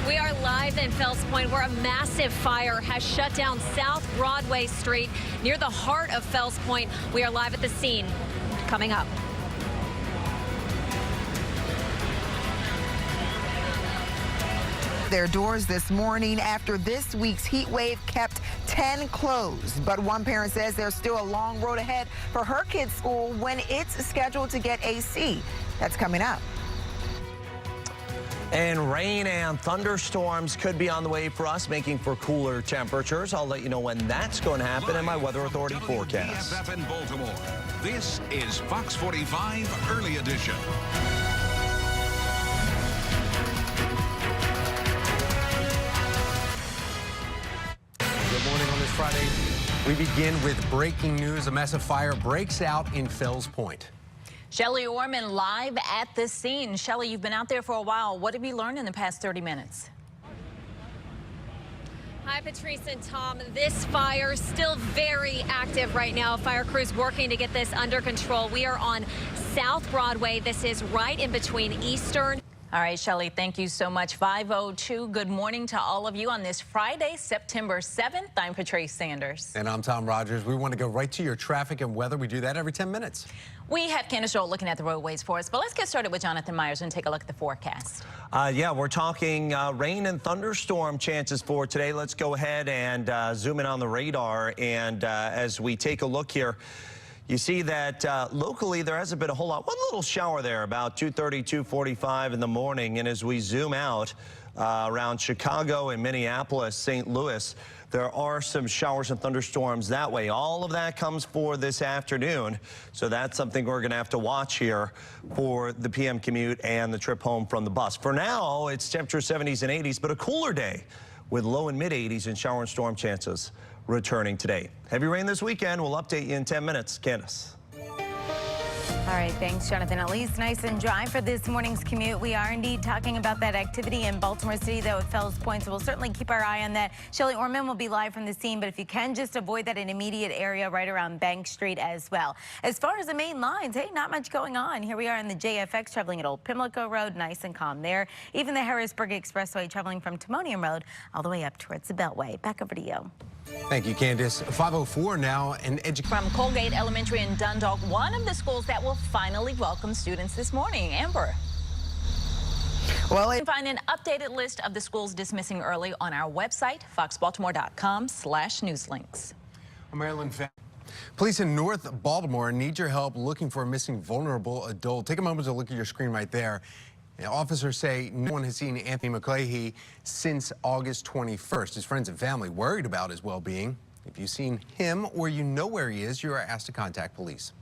We are live in Fells Point, where a massive fire has shut down South Broadway Street near the heart of Fells Point. We are live at the scene. Coming up. Their doors this morning after this week's heat wave kept 10 closed. But one parent says there's still a long road ahead for her kids' school when it's scheduled to get AC. That's coming up. And rain and thunderstorms could be on the way for us, making for cooler temperatures. I'll let you know when that's going to happen in my Weather Authority forecast. WBFF in Baltimore. This is Fox 45 Early Edition. Good morning on this Friday. We begin with breaking news. A massive fire breaks out in Fells Point. Shelley Orman live at the scene. Shelley, you've been out there for a while. What have you learned in the past 30 minutes? Hi, Patrice and Tom. This fire still very active right now. Fire crews working to get this under control. We are on South Broadway. This is right in between Eastern. All right, Shelley, thank you so much. 5:02. Good morning to all of you on this Friday, September 7th. I'm Patrice Sanders. And I'm Tom Rogers. We want to go right to your traffic and weather. We do that every 10 minutes. We have Candace Joel looking at the roadways for us, but let's get started with Jonathan Myers and take a look at the forecast. Yeah, we're talking rain and thunderstorm chances for today. Let's go ahead and zoom in on the radar. And as we take a look here, you see that locally there hasn't been a whole lot. One little shower there about 2:30, 2:45 in the morning. And as we zoom out around Chicago and Minneapolis, St. Louis, there are some showers and thunderstorms that way. All of that comes for this afternoon. So that's something we're going to have to watch here for the PM commute and the trip home from the bus. For now, it's temperature 70s and 80s, but a cooler day with low and mid 80s and shower and storm chances returning today. Heavy rain this weekend. We'll update you in 10 minutes. Candace. All right, thanks, Jonathan. At least nice and dry for this morning's commute. We are indeed talking about that activity in Baltimore City, though, at Fells Point, so we'll certainly keep our eye on that. Shelley Orman will be live from the scene, but if you can, just avoid that in immediate area right around Bank Street as well. As far as the main lines, hey, not much going on. Here we are in the JFX traveling at Old Pimlico Road, nice and calm there. Even the Harrisburg Expressway traveling from Timonium Road all the way up towards the Beltway. Back over to you. Thank you, Candace. 5:04 now. From Colgate Elementary in Dundalk, one of the schools that will finally welcome students this morning. Amber. Well, You can find an updated list of the schools dismissing early on our website, foxbaltimore.com/newslinks. Maryland family. Police in North Baltimore need your help looking for a missing vulnerable adult. Take a moment to look at your screen right there. Now, officers say no one has seen Anthony McCleary since August 21st. His friends and family worried about his well-being. If you've seen him or you know where he is, you are asked to contact police.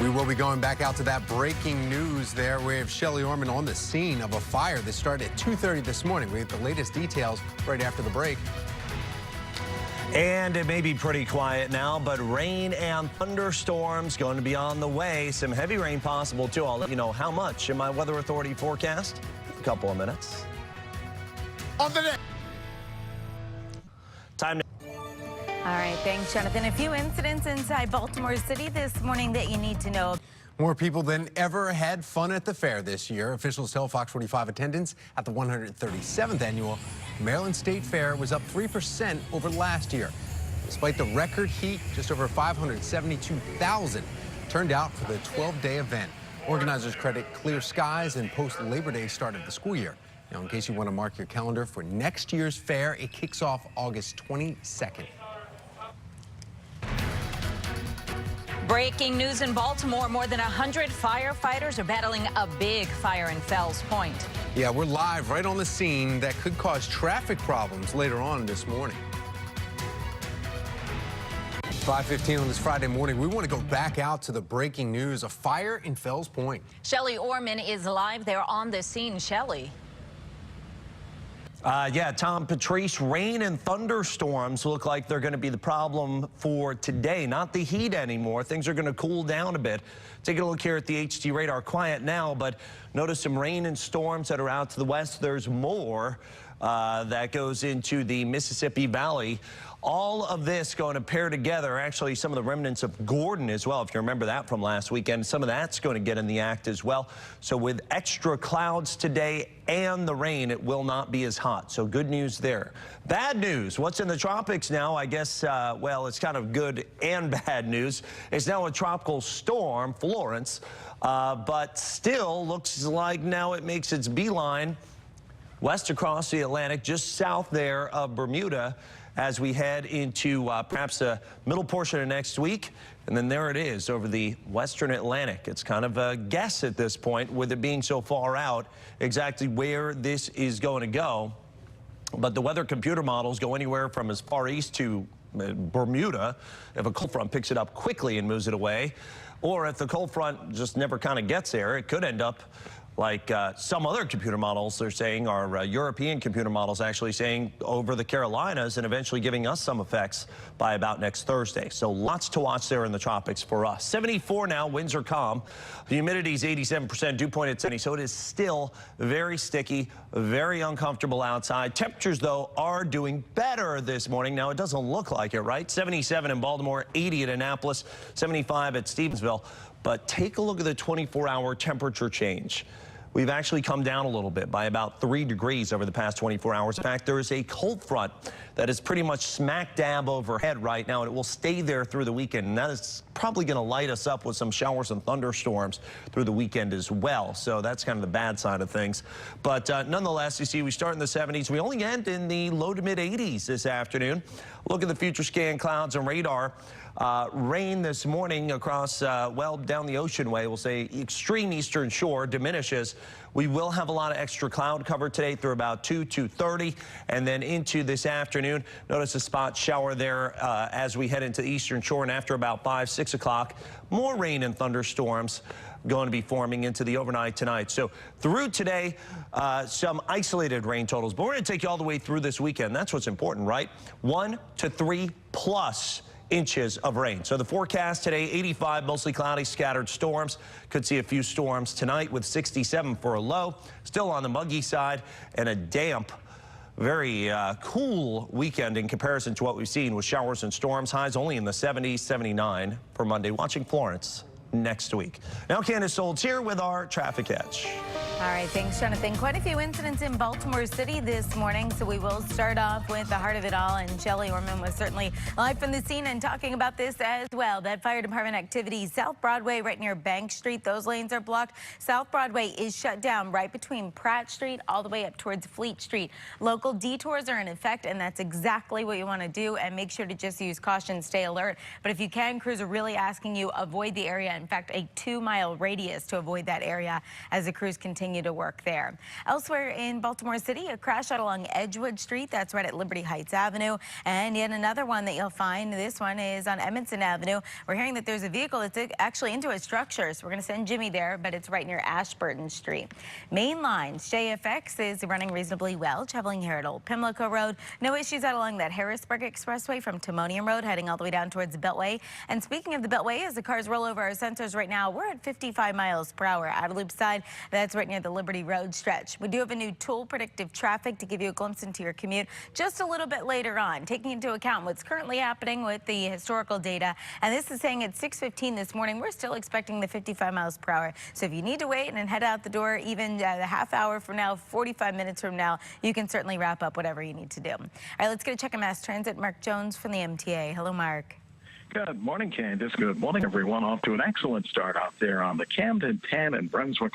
We will be going back out to that breaking news there. We have Shelley Orman on the scene of a fire that started at 2:30 this morning. We have the latest details right after the break. And it may be pretty quiet now, but rain and thunderstorms going to be on the way. Some heavy rain possible, too. I'll let you know how much in my Weather Authority forecast in a couple of minutes. On the net. Time to... All right, thanks, Jonathan. A few incidents inside Baltimore City this morning that you need to know. More people than ever had fun at the fair this year. Officials tell Fox 45 attendance at the 137th annual Maryland State Fair was up 3% over last year. Despite the record heat, just over 572,000 turned out for the 12-day event. Organizers credit clear skies and post-Labor Day start of the school year. Now, in case you want to mark your calendar for next year's fair, it kicks off August 22nd. Breaking news in Baltimore, more than 100 firefighters are battling a big fire in Fells Point. Yeah, we're live right on the scene that could cause traffic problems later on this morning. 5:15 on this Friday morning. We want to go back out to the breaking news, a fire in Fells Point. Shelley Orman is live there on the scene. Shelley. Yeah, Tom, Patrice, rain and thunderstorms look like they're going to be the problem for today, not the heat anymore. Things are going to cool down a bit. Taking a look here at the HD radar, quiet now, but notice some rain and storms that are out to the west. There's more that goes into the Mississippi Valley. All of this going to pair together. Actually, some of the remnants of Gordon as well, if you remember that from last weekend. Some of that's going to get in the act as well. So with extra clouds today and the rain, it will not be as hot. So good news there. Bad news. What's in the tropics now? I guess, well, it's kind of good and bad news. It's now a tropical storm, Florence, but still looks like now it makes its beeline west across the Atlantic, just south there of Bermuda, as we head into perhaps the middle portion of next week. And then there it is over the western Atlantic. It's kind of a guess at this point, with it being so far out, exactly where this is going to go. But the weather computer models go anywhere from as far east to Bermuda if a cold front picks it up quickly and moves it away. Or if the cold front just never kind of gets there, it could end up like some other computer models are saying, our European computer models actually saying over the Carolinas, and eventually giving us some effects by about next Thursday. So lots to watch there in the tropics for us. 74 now, winds are calm. The humidity is 87%, dew point at 70, so it is still very sticky, very uncomfortable outside. Temperatures, though, are doing better this morning. Now, it doesn't look like it, right? 77 in Baltimore, 80 at Annapolis, 75 at Stevensville. But take a look at the 24-hour temperature change. We've actually come down a little bit by about 3 degrees over the past 24 hours. In fact, there is a cold front that is pretty much smack dab overhead right now, and it will stay there through the weekend. And that is probably going to light us up with some showers and thunderstorms through the weekend as well. So that's kind of the bad side of things. But nonetheless, you see, we start in the 70s. We only end in the low to mid 80s this afternoon. Look at the future scan clouds and radar. Rain this morning across, well, down the ocean way. We'll say extreme eastern shore diminishes. We will have a lot of extra cloud cover today through about 2:30, and then into this afternoon. Notice a spot shower there as we head into the eastern shore, and after about 5, 6 o'clock, more rain and thunderstorms going to be forming into the overnight tonight. So through today, some isolated rain totals, but we're going to take you all the way through this weekend. That's what's important, right? 1 to 3 plus inches of rain. So the forecast today, 85, mostly cloudy, scattered storms. Could see a few storms tonight with 67 for a low. Still on the muggy side, and a damp, very cool weekend in comparison to what we've seen with showers and storms. Highs only in the 70s, 79 for Monday. Watching Florence next week. Now Candace Solds here with our traffic edge. All right, thanks, Jonathan. Quite a few incidents in Baltimore City this morning, so we will start off with the heart of it all. And Shelley Orman was certainly live from the scene and talking about this as well. That fire department activity, South Broadway, right near Bank Street, those lanes are blocked. South Broadway is shut down right between Pratt Street all the way up towards Fleet Street. Local detours are in effect, and that's exactly what you want to do. And make sure to just use caution, stay alert. But if you can, crews are really asking you avoid the area. In fact, a 2-mile radius to avoid that area as the crews continue to work there. Elsewhere in Baltimore City, a crash out along Edgewood Street. That's right at Liberty Heights Avenue. And yet another one that you'll find, this one is on Edmondson Avenue. We're hearing that there's a vehicle that's actually into a structure, so we're going to send Jimmy there, but it's right near Ashburton Street. Main line, JFX is running reasonably well, traveling here at Old Pimlico Road. No issues out along that Harrisburg Expressway from Timonium Road, heading all the way down towards the Beltway. And speaking of the Beltway, as the cars roll over our sensors right now, we're at 55 miles per hour. Out of loop side, that's right near the Liberty Road stretch. We do have a new tool, predictive traffic, to give you a glimpse into your commute just a little bit later on, taking into account what's currently happening with the historical data. And this is saying at 6:15 this morning, we're still expecting the 55 miles per hour. So if you need to wait and head out the door even a half hour from now, 45 minutes from now, you can certainly wrap up whatever you need to do. All right, let's go check a mass transit. Mark Jones from the MTA. Hello, Mark. Good morning, Candace. Good morning, everyone. Off to an excellent start out there on the Camden 10 and Brunswick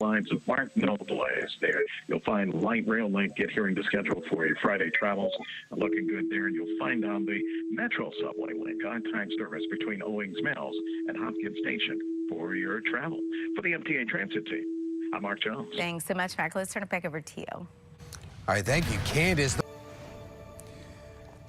lines of Martinsville delays there. You'll find light rail link get here in the schedule for your Friday travels. Looking good there. And you'll find on the Metro subway link on-time service between Owings Mills and Hopkins Station for your travel. For the MTA Transit team, I'm Mark Jones. Thanks so much, Mark. Let's turn it back over to you. All right, thank you, Candace.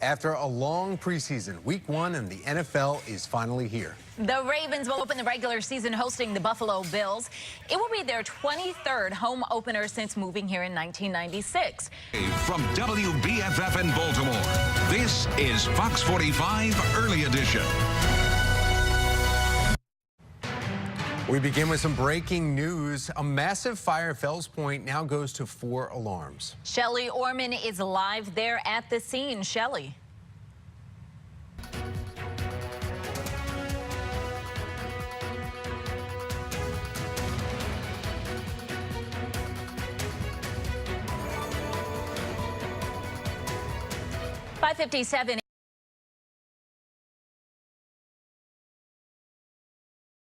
After a long preseason, week 1 and the NFL is finally here. The Ravens will open the regular season hosting the Buffalo Bills. It will be their 23rd home opener since moving here in 1996. From WBFF in Baltimore, this is Fox 45 Early Edition. We begin with some breaking news. A massive fire at Fells Point now goes to 4 alarms. Shelley Orman is live there at the scene. Shelley. .557